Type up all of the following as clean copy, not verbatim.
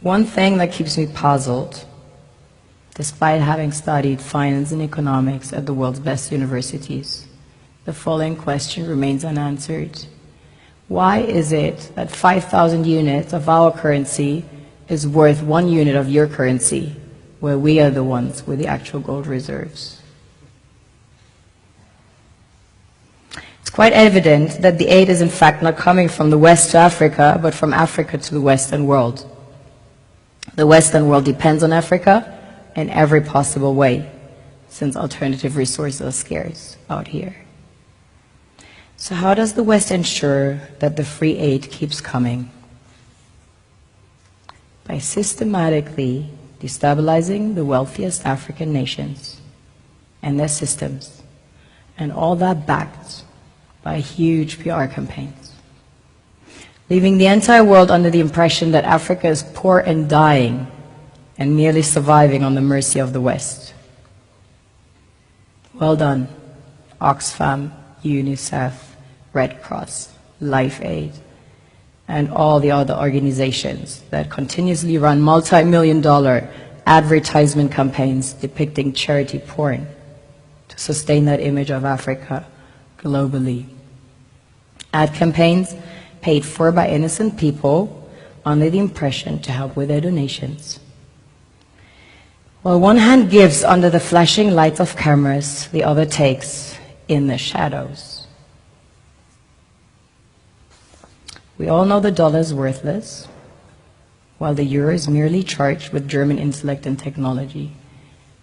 One thing that keeps me puzzled, despite having studied finance and economics at the world's best universities, the following question remains unanswered. Why is it that 5,000 units of our currency is worth 1 unit of your currency, where we are the ones with the actual gold reserves? It's quite evident that the aid is in fact not coming from the West to Africa, but from Africa to the Western world. The Western world depends on Africa in every possible way, since alternative resources are scarce out here. So how does the West ensure that the free aid keeps coming? By systematically destabilizing the wealthiest African nations and their systems, and all that backed by huge PR campaigns, leaving the entire world under the impression that Africa is poor and dying and merely surviving on the mercy of the West. Well done, Oxfam, UNICEF, Red Cross, Life Aid, and all the other organizations that continuously run multi-million-dollar advertisement campaigns depicting charity porn to sustain that image of Africa globally. Ad campaigns paid for by innocent people under the impression to help with their donations. While one hand gives under the flashing lights of cameras, the other takes in the shadows. We all know the dollar is worthless, while the euro is merely charged with German intellect and technology,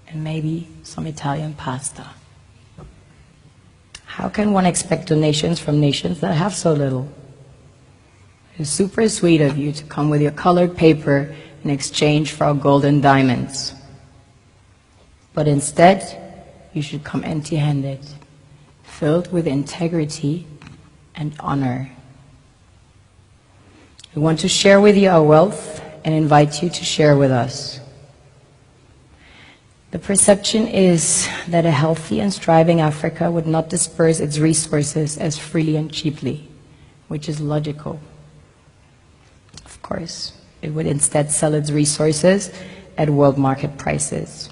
and maybe some Italian pasta. How can one expect donations from nations that have so little? It's super sweet of you to come with your colored paper in exchange for our gold and diamonds. But instead, you should come empty-handed, filled with integrity and honor. We want to share with you our wealth and invite you to share with us. The perception is that a healthy and striving Africa would not disperse its resources as freely and cheaply, which is logical. Of course, it would instead sell its resources at world market prices,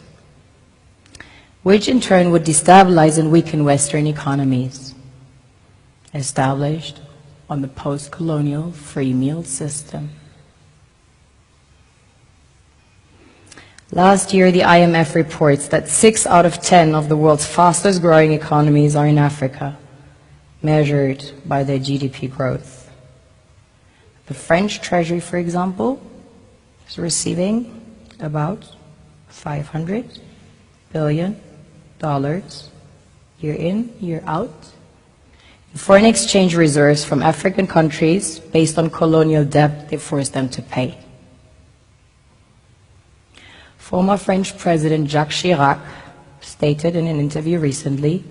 which in turn would destabilize and weaken Western economies, established on the post-colonial free meal system. Last year, the IMF reports that 6 out of 10 of the world's fastest growing economies are in Africa, measured by their GDP growth. The French Treasury, for example, is receiving about $500 billion year in, year out, foreign exchange reserves from African countries based on colonial debt they forced them to pay. Former French President Jacques Chirac stated in an interview recently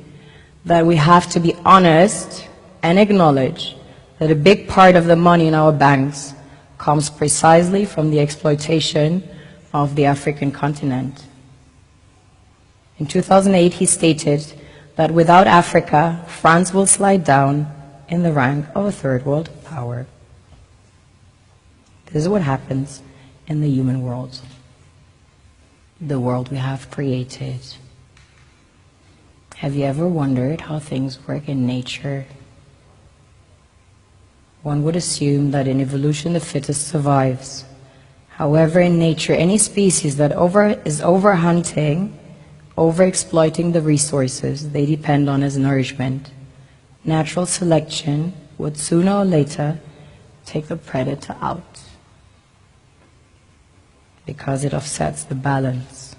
that we have to be honest and acknowledge that a big part of the money in our banks comes precisely from the exploitation of the African continent. In 2008, he stated that without Africa, France will slide down in the rank of a third world power. This is what happens in the human world, the world we have created. Have you ever wondered how things work in nature? One would assume that in evolution the fittest survives. However, in nature, any species that is overhunting, overexploiting the resources they depend on as nourishment, natural selection would sooner or later take the predator out because it offsets the balance.